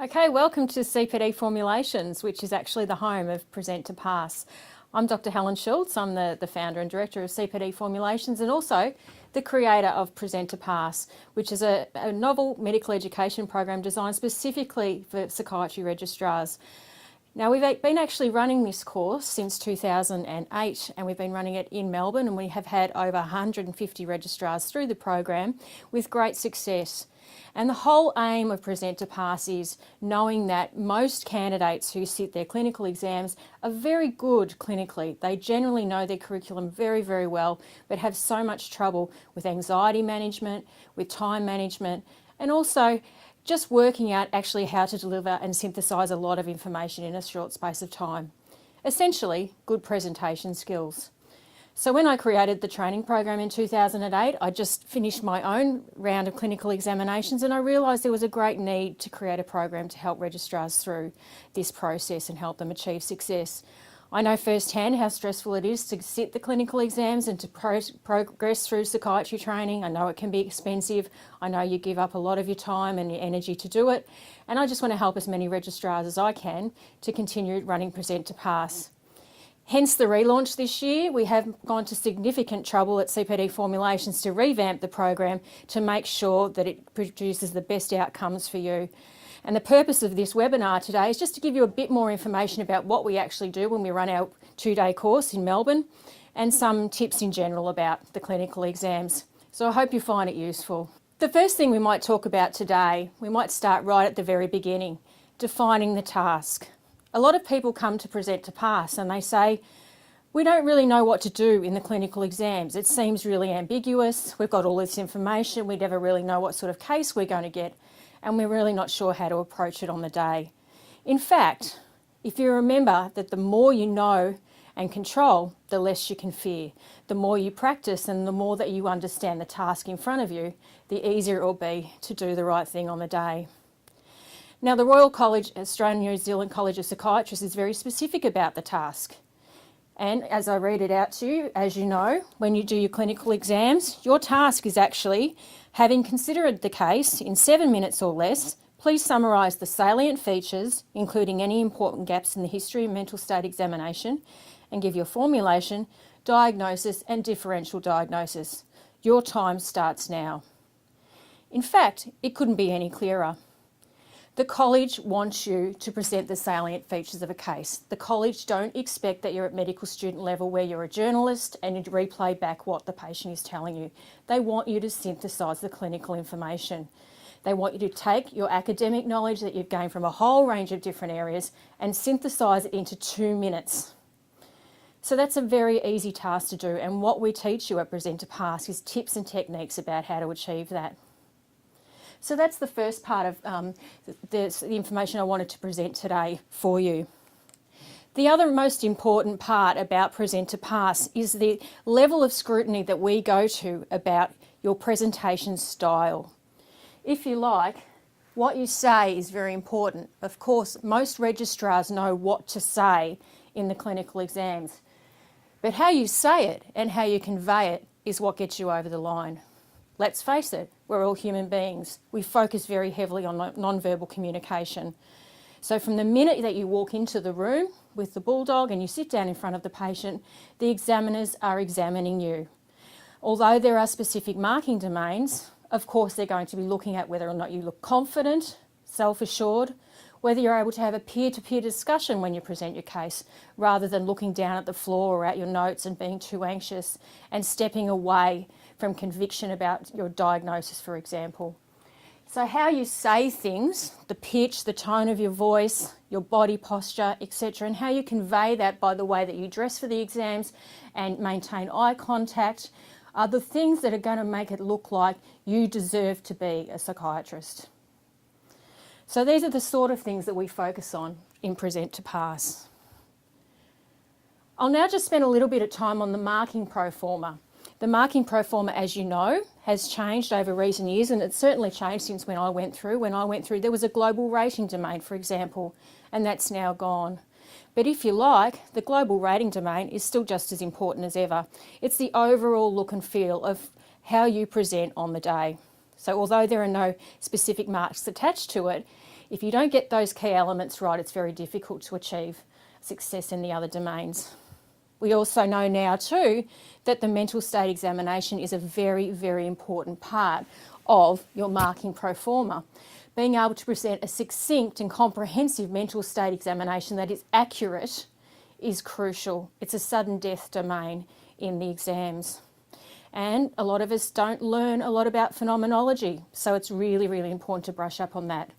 Okay, welcome to CPD Formulations, which is actually the home of Present2Pass. I'm Dr. Helen Schultz. I'm the founder and director of CPD Formulations and also the creator of Present2Pass, which is a novel medical education program designed specifically for psychiatry registrars. Now, we've been actually running this course since 2008 and we've been running it in Melbourne, and we have had over 150 registrars through the program with great success. And the whole aim of Present2Pass is knowing that most candidates who sit their clinical exams are very good clinically. They generally know their curriculum very, very well, but have so much trouble with anxiety management, with time management, and also just working out actually how to deliver and synthesise a lot of information in a short space of time. Essentially, good presentation skills. So when I created the training program in 2008, I just finished my own round of clinical examinations and I realised there was a great need to create a program to help registrars through this process and help them achieve success. I know firsthand how stressful it is to sit the clinical exams and to progress through psychiatry training. I know it can be expensive. I know you give up a lot of your time and your energy to do it. And I just want to help as many registrars as I can to continue running Present2Pass. Hence the relaunch this year. We have gone to significant trouble at CPD Formulations to revamp the program to make sure that it produces the best outcomes for you. And the purpose of this webinar today is just to give you a bit more information about what we actually do when we run our 2-day course in Melbourne and some tips in general about the clinical exams. So I hope you find it useful. The first thing we might talk about today, we might start right at the very beginning, defining the task. A lot of people come to Present2Pass and they say, we don't really know what to do in the clinical exams. It seems really ambiguous. We've got all this information. We never really know what sort of case we're going to get, and we're really not sure how to approach it on the day. In fact, if you remember that the more you know and control, the less you can fear. The more you practice and the more that you understand the task in front of you, the easier it will be to do the right thing on the day. Now, the Royal College, Australian New Zealand College of Psychiatrists is very specific about the task. And as I read it out to you, as you know, when you do your clinical exams, your task is actually, having considered the case in 7 minutes or less, please summarise the salient features, including any important gaps in the history and mental state examination, and give your formulation, diagnosis and differential diagnosis. Your time starts now. In fact, it couldn't be any clearer. The college wants you to present the salient features of a case. The college don't expect that you're at medical student level where you're a journalist and you replay back what the patient is telling you. They want you to synthesise the clinical information. They want you to take your academic knowledge that you've gained from a whole range of different areas and synthesise it into 2 minutes. So that's a very easy task to do, and what we teach you at Present2Pass is tips and techniques about how to achieve that. So that's the first part of the information I wanted to present today for you. The other most important part about Present2Pass is the level of scrutiny that we go to about your presentation style. If you like, what you say is very important. Of course, most registrars know what to say in the clinical exams, but how you say it and how you convey it is what gets you over the line. Let's face it, we're all human beings. We focus very heavily on non-verbal communication. So from the minute that you walk into the room with the bulldog and you sit down in front of the patient, the examiners are examining you. Although there are specific marking domains, of course they're going to be looking at whether or not you look confident, self-assured, whether you're able to have a peer-to-peer discussion when you present your case, rather than looking down at the floor or at your notes and being too anxious and stepping away from conviction about your diagnosis, for example. So how you say things, the pitch, the tone of your voice, your body posture, etc., and how you convey that by the way that you dress for the exams and maintain eye contact are the things that are going to make it look like you deserve to be a psychiatrist. So these are the sort of things that we focus on in Present2Pass. I'll now just spend a little bit of time on the marking pro forma. The marking pro forma, as you know, has changed over recent years, and it's certainly changed since when I went through. When I went through, there was a global rating domain, for example, and that's now gone. But if you like, the global rating domain is still just as important as ever. It's the overall look and feel of how you present on the day. So although there are no specific marks attached to it, If you don't get those key elements right, it's very difficult to achieve success in the other domains. We also know now too that the mental state examination is a very, very important part of your marking pro forma. Being able to present a succinct and comprehensive mental state examination that is accurate is crucial. It's a sudden death domain in the exams. And a lot of us don't learn a lot about phenomenology, so it's really, really important to brush up on that.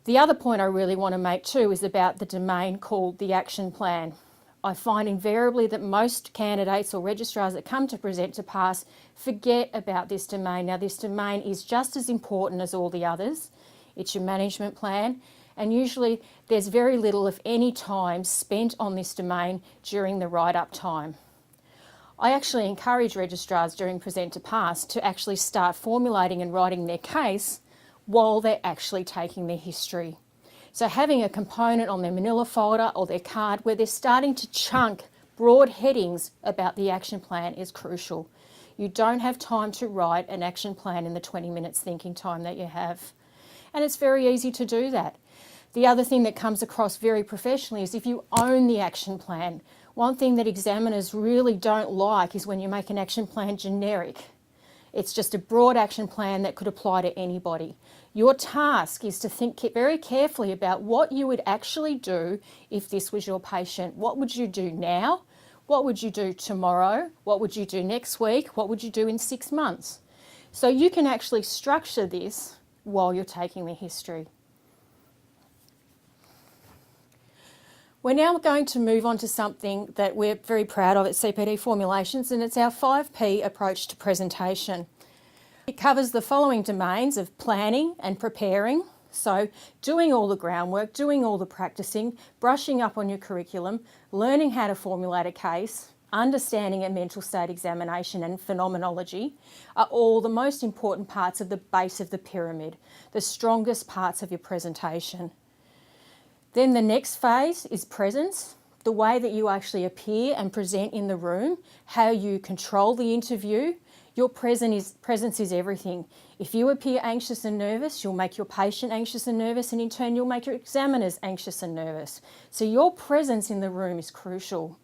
The other point I really want to make too is about the domain called the action plan. I find invariably that most candidates or registrars that come to Present2Pass forget about this domain. Now, this domain is just as important as all the others. It's your management plan, and usually there's very little, if any, time spent on this domain during the write-up time. I actually encourage registrars during Present2Pass to actually start formulating and writing their case while they're actually taking their history. So having a component on their manila folder or their card where they're starting to chunk broad headings about the action plan is crucial. You don't have time to write an action plan in the 20 minutes thinking time that you have. And it's very easy to do that. The other thing that comes across very professionally is if you own the action plan. One thing that examiners really don't like is when you make an action plan generic. It's just a broad action plan that could apply to anybody. Your task is to think very carefully about what you would actually do if this was your patient. What would you do now? What would you do tomorrow? What would you do next week? What would you do in 6 months? So you can actually structure this while you're taking the history. We're now going to move on to something that we're very proud of at CPD Formulations, and it's our 5P approach to presentation. It covers the following domains of planning and preparing, so doing all the groundwork, doing all the practicing, brushing up on your curriculum, learning how to formulate a case, understanding a mental state examination and phenomenology are all the most important parts of the base of the pyramid, the strongest parts of your presentation. Then the next phase is presence, the way that you actually appear and present in the room, how you control the interview. Your presence is everything. If you appear anxious and nervous, you'll make your patient anxious and nervous, and in turn you'll make your examiners anxious and nervous. So your presence in the room is crucial.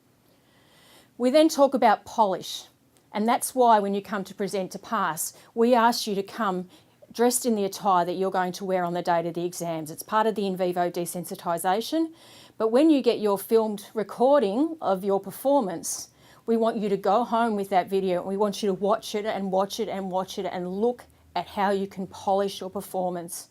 We then talk about polish, and that's why when you come to Present2Pass, we ask you to come dressed in the attire that you're going to wear on the date of the exams. It's part of the in vivo desensitisation, but when you get your filmed recording of your performance, we want you to go home with that video and we want you to watch it and watch it and watch it and look at how you can polish your performance.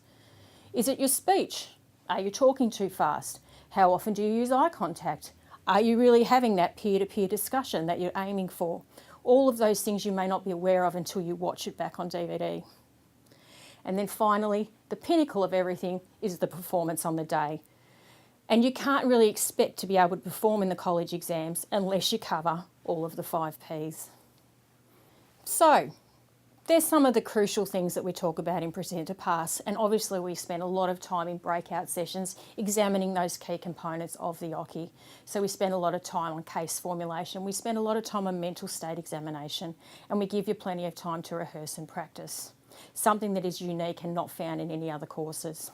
Is it your speech? Are you talking too fast? How often do you use eye contact? Are you really having that peer-to-peer discussion that you're aiming for? All of those things you may not be aware of until you watch it back on DVD. And then finally, the pinnacle of everything is the performance on the day. And you can't really expect to be able to perform in the college exams unless you cover all of the 5Ps. So, there's some of the crucial things that we talk about in Present2Pass, and obviously we spend a lot of time in breakout sessions examining those key components of the OCI. So we spend a lot of time on case formulation, we spend a lot of time on mental state examination, and we give you plenty of time to rehearse and practice. Something that is unique and not found in any other courses.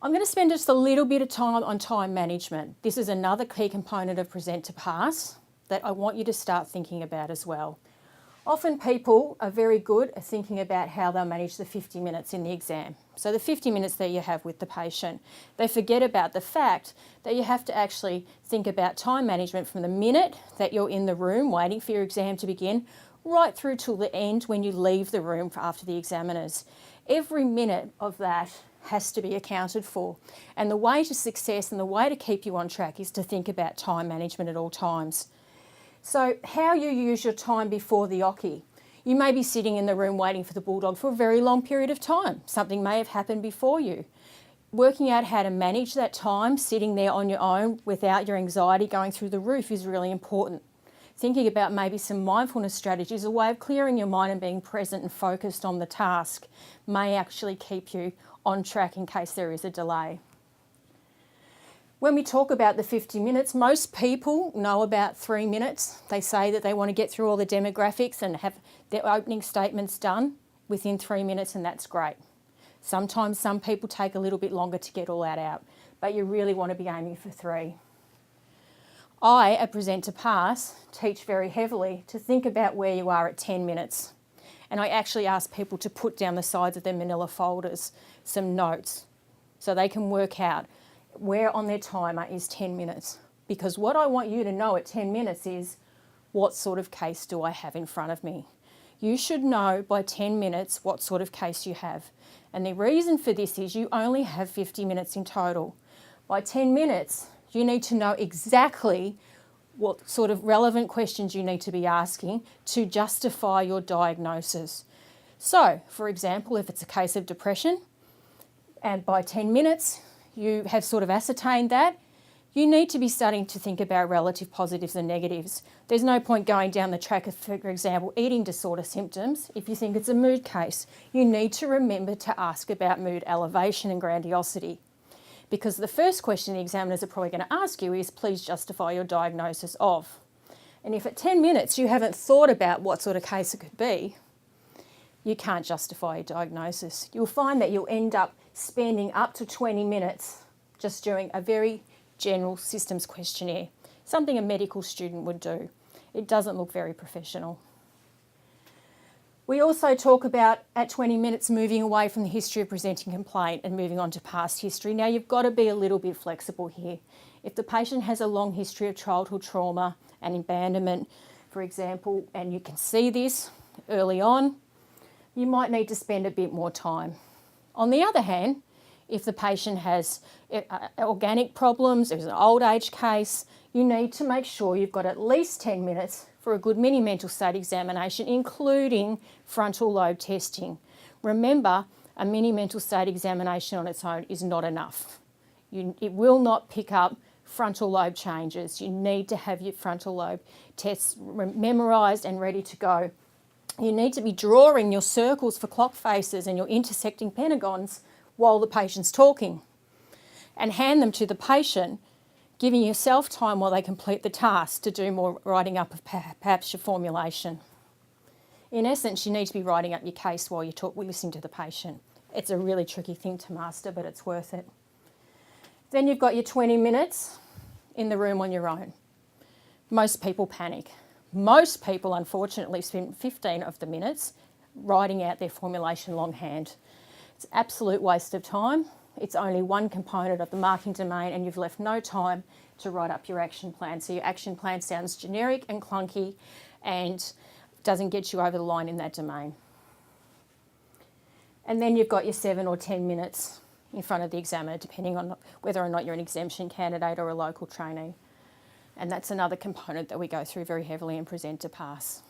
I'm going to spend just a little bit of time on time management. This is another key component of Present2Pass that I want you to start thinking about as well. Often people are very good at thinking about how they'll manage the 50 minutes in the exam. So the 50 minutes that you have with the patient. They forget about the fact that you have to actually think about time management from the minute that you're in the room waiting for your exam to begin right through till the end when you leave the room after the examiners. Every minute of that has to be accounted for. And the way to success and the way to keep you on track is to think about time management at all times. So how you use your time before the OCI. You may be sitting in the room waiting for the bulldog for a very long period of time. Something may have happened before you. Working out how to manage that time, sitting there on your own without your anxiety going through the roof is really important. Thinking about maybe some mindfulness strategies, a way of clearing your mind and being present and focused on the task may actually keep you on track in case there is a delay. When we talk about the 50 minutes, most people know about 3 minutes. They say that they want to get through all the demographics and have their opening statements done within 3 minutes, and that's great. Sometimes some people take a little bit longer to get all that out, but you really want to be aiming for 3. I, at Present2Pass, teach very heavily to think about where you are at 10 minutes. And I actually ask people to put down the sides of their manila folders some notes so they can work out where on their timer is 10 minutes. Because what I want you to know at 10 minutes is, what sort of case do I have in front of me? You should know by 10 minutes what sort of case you have. And the reason for this is you only have 50 minutes in total. By 10 minutes, you need to know exactly what sort of relevant questions you need to be asking to justify your diagnosis. So, for example, if it's a case of depression, and by 10 minutes you have sort of ascertained that, you need to be starting to think about relative positives and negatives. There's no point going down the track of, for example, eating disorder symptoms. If you think it's a mood case, you need to remember to ask about mood elevation and grandiosity. Because the first question the examiners are probably going to ask you is, please justify your diagnosis of. And if at 10 minutes you haven't thought about what sort of case it could be, you can't justify your diagnosis. You'll find that you'll end up spending up to 20 minutes just doing a very general systems questionnaire, something a medical student would do. It doesn't look very professional. We also talk about, at 20 minutes, moving away from the history of presenting complaint and moving on to past history. Now, you've got to be a little bit flexible here. If the patient has a long history of childhood trauma and abandonment, for example, and you can see this early on, you might need to spend a bit more time. On the other hand, if the patient has organic problems, there's an old age case, you need to make sure you've got at least 10 minutes for a good mini mental state examination, including frontal lobe testing. Remember, a mini mental state examination on its own is not enough. It will not pick up frontal lobe changes. You need to have your frontal lobe tests memorised and ready to go. You need to be drawing your circles for clock faces and your intersecting pentagons while the patient's talking, and hand them to the patient, giving yourself time while they complete the task to do more writing up of perhaps your formulation. In essence, you need to be writing up your case while you're listening to the patient. It's a really tricky thing to master, but it's worth it. Then you've got your 20 minutes in the room on your own. Most people panic. Most people, unfortunately, spend 15 of the minutes writing out their formulation longhand. It's an absolute waste of time. It's only one component of the marking domain, and you've left no time to write up your action plan. So your action plan sounds generic and clunky and doesn't get you over the line in that domain. And then you've got your 7 or 10 minutes in front of the examiner, depending on whether or not you're an exemption candidate or a local trainee. And that's another component that we go through very heavily in Present2Pass.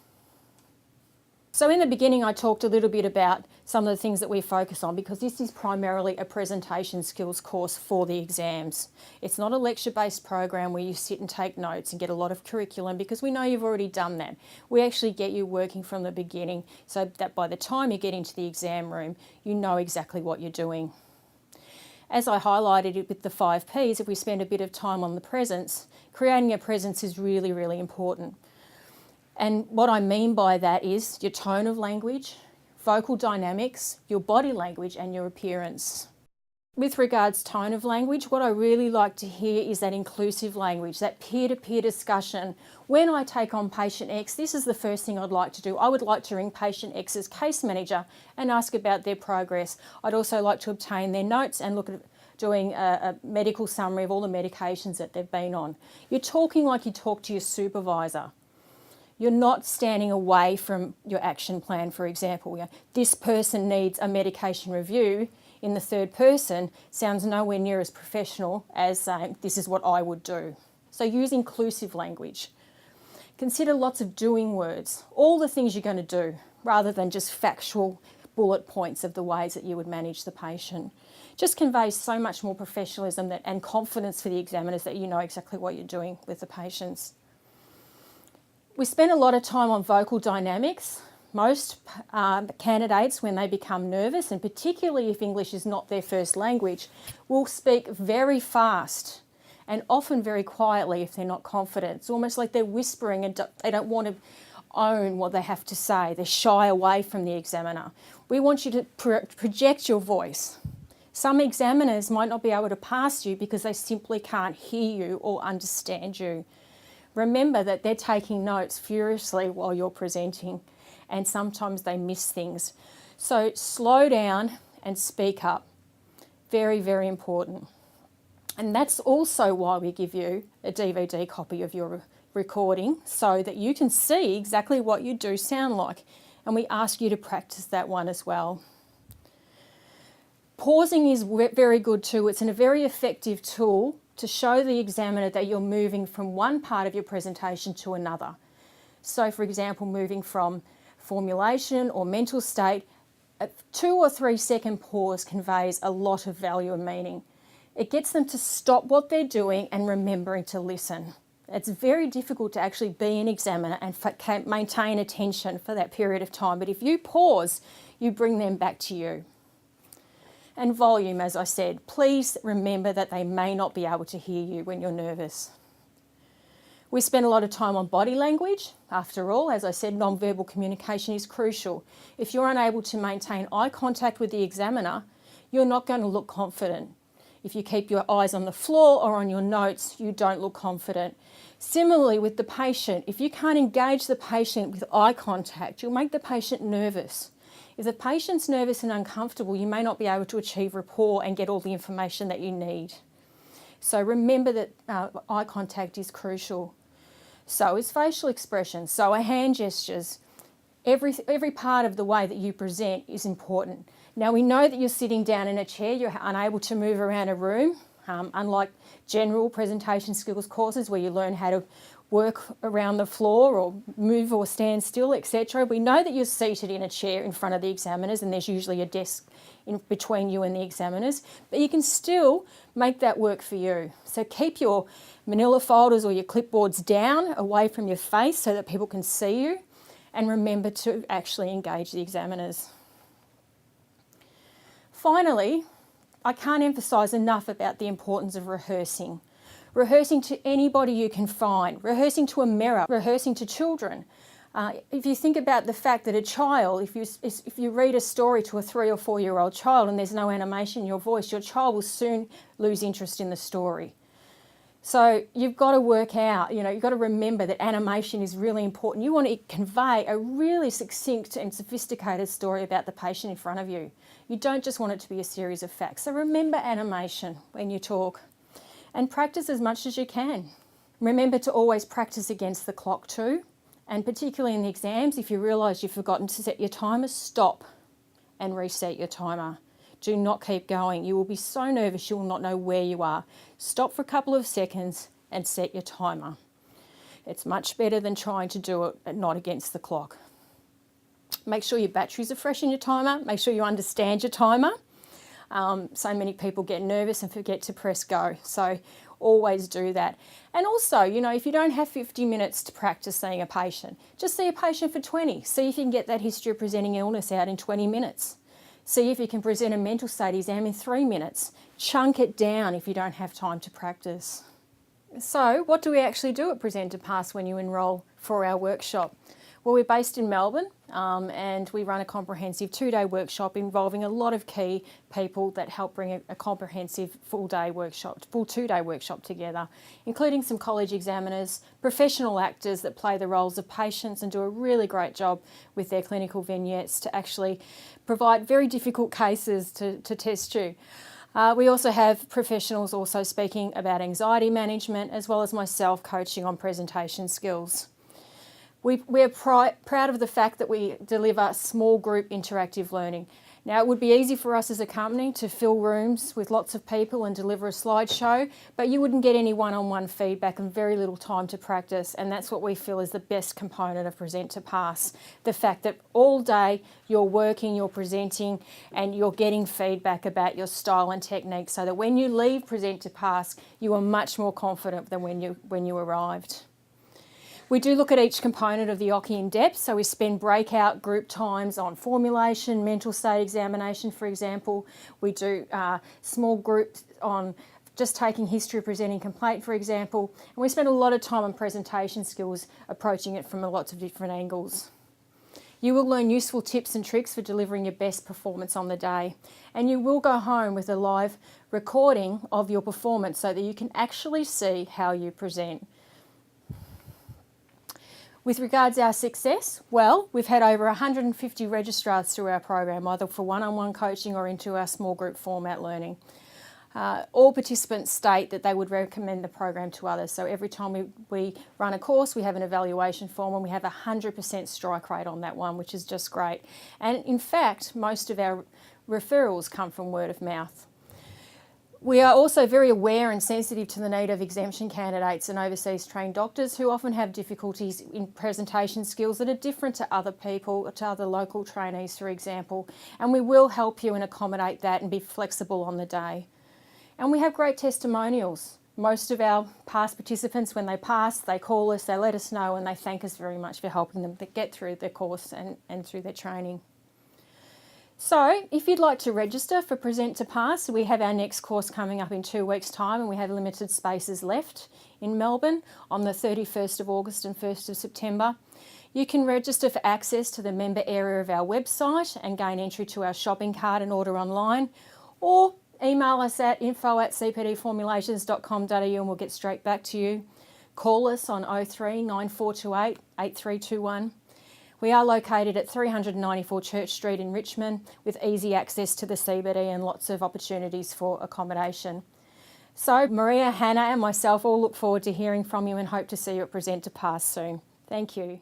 So in the beginning, I talked a little bit about some of the things that we focus on, because this is primarily a presentation skills course for the exams. It's not a lecture-based program where you sit and take notes and get a lot of curriculum, because we know you've already done that. We actually get you working from the beginning so that by the time you get into the exam room, you know exactly what you're doing. As I highlighted it with the 5 Ps, if we spend a bit of time on the presence, creating a presence is really, really important. And what I mean by that is your tone of language, vocal dynamics, your body language and your appearance. With regards to tone of language, what I really like to hear is that inclusive language, that peer-to-peer discussion. When I take on patient X, this is the first thing I'd like to do. I would like to ring patient X's case manager and ask about their progress. I'd also like to obtain their notes and look at doing a medical summary of all the medications that they've been on. You're talking like you talk to your supervisor. You're not standing away from your action plan, for example. This person needs a medication review in the third person sounds nowhere near as professional as saying, this is what I would do. So use inclusive language. Consider lots of doing words, all the things you're going to do, rather than just factual bullet points of the ways that you would manage the patient. Just conveys so much more professionalism and confidence for the examiners that you know exactly what you're doing with the patients. We spend a lot of time on vocal dynamics. Most candidates, when they become nervous, and particularly if English is not their first language, will speak very fast and often very quietly if they're not confident. It's almost like they're whispering and they don't want to own what they have to say. They shy away from the examiner. We want you to project your voice. Some examiners might not be able to pass you because they simply can't hear you or understand you. Remember that they're taking notes furiously while you're presenting, and sometimes they miss things. So slow down and speak up. Very, very important. And that's also why we give you a DVD copy of your recording so that you can see exactly what you do sound like. And we ask you to practice that one as well. Pausing is very good too. It's a very effective tool to show the examiner that you're moving from one part of your presentation to another. So for example, moving from formulation or mental state, a 2 or 3 second pause conveys a lot of value and meaning. It gets them to stop what they're doing and remembering to listen. It's very difficult to actually be an examiner and maintain attention for that period of time. But if you pause, you bring them back to you. And volume, as I said, please remember that they may not be able to hear you when you're nervous. We spend a lot of time on body language. After all, as I said, non-verbal communication is crucial. If you're unable to maintain eye contact with the examiner, you're not going to look confident. If you keep your eyes on the floor or on your notes, you don't look confident. Similarly with the patient, if you can't engage the patient with eye contact, you'll make the patient nervous. If the patient's nervous and uncomfortable, you may not be able to achieve rapport and get all the information that you need. So remember that eye contact is crucial. So is facial expression, so are hand gestures. Every part of the way that you present is important. Now we know that you're sitting down in a chair, you're unable to move around a room, unlike general presentation skills courses where you learn how to work around the floor or move or stand still, etc. We know that you're seated in a chair in front of the examiners and there's usually a desk in between you and the examiners, but you can still make that work for you. So keep your manila folders or your clipboards down away from your face so that people can see you, and remember to actually engage the examiners. Finally, I can't emphasise enough about the importance of rehearsing. Rehearsing to anybody you can find, rehearsing to a mirror, rehearsing to children. If you think about the fact that a child, if you read a story to a 3 or 4 year old child and there's no animation in your voice, your child will soon lose interest in the story. So you've got to work out, you've got to remember that animation is really important. You want to convey a really succinct and sophisticated story about the patient in front of you. You don't just want it to be a series of facts. So remember animation when you talk. And practice as much as you can. Remember to always practice against the clock too. And particularly in the exams, if you realise you've forgotten to set your timer, stop and reset your timer. Do not keep going. You will be so nervous you will not know where you are. Stop for a couple of seconds and set your timer. It's much better than trying to do it not against the clock. Make sure your batteries are fresh in your timer. Make sure you understand your timer. So many people get nervous and forget to press go. So always do that. And also, if you don't have 50 minutes to practice seeing a patient, just see a patient for 20. See if you can get that history of presenting illness out in 20 minutes. See if you can present a mental state exam in 3 minutes. Chunk it down if you don't have time to practice. So what do we actually do at Present2Pass when you enrol for our workshop? Well, we're based in Melbourne and we run a comprehensive 2-day workshop involving a lot of key people that help bring a comprehensive full 2-day workshop together, including some college examiners, professional actors that play the roles of patients and do a really great job with their clinical vignettes to actually provide very difficult cases to test you. We also have professionals also speaking about anxiety management, as well as myself coaching on presentation skills. We're proud of the fact that we deliver small group interactive learning. Now, it would be easy for us as a company to fill rooms with lots of people and deliver a slideshow, but you wouldn't get any one-on-one feedback and very little time to practice, and that's what we feel is the best component of Present2Pass. The fact that all day you're working, you're presenting, and you're getting feedback about your style and technique, so that when you leave Present2Pass, you are much more confident than when you arrived. We do look at each component of the OCI in depth, so we spend breakout group times on formulation, mental state examination, for example. We do small groups on just taking history of presenting complaint, for example, and we spend a lot of time on presentation skills, approaching it from lots of different angles. You will learn useful tips and tricks for delivering your best performance on the day, and you will go home with a live recording of your performance so that you can actually see how you present. With regards to our success, well, we've had over 150 registrars through our program, either for one-on-one coaching or into our small group format learning. All participants state that they would recommend the program to others. So every time we run a course, we have an evaluation form, and we have a 100% strike rate on that one, which is just great. And in fact, most of our referrals come from word of mouth. We are also very aware and sensitive to the need of exemption candidates and overseas trained doctors who often have difficulties in presentation skills that are different to other people, to other local trainees, for example. And we will help you and accommodate that and be flexible on the day. And we have great testimonials. Most of our past participants, when they pass, they call us, they let us know, and they thank us very much for helping them to get through their course and through their training. So, if you'd like to register for Present2Pass, we have our next course coming up in 2 weeks' time, and we have limited spaces left in Melbourne on the 31st of August and 1st of September. You can register for access to the member area of our website and gain entry to our shopping cart and order online, or email us at info@cpdformulations.com.au and we'll get straight back to you. Call us on 03 9428 8321. We are located at 394 Church Street in Richmond with easy access to the CBD and lots of opportunities for accommodation. So Maria, Hannah and myself all look forward to hearing from you and hope to see you at Present2Pass soon. Thank you.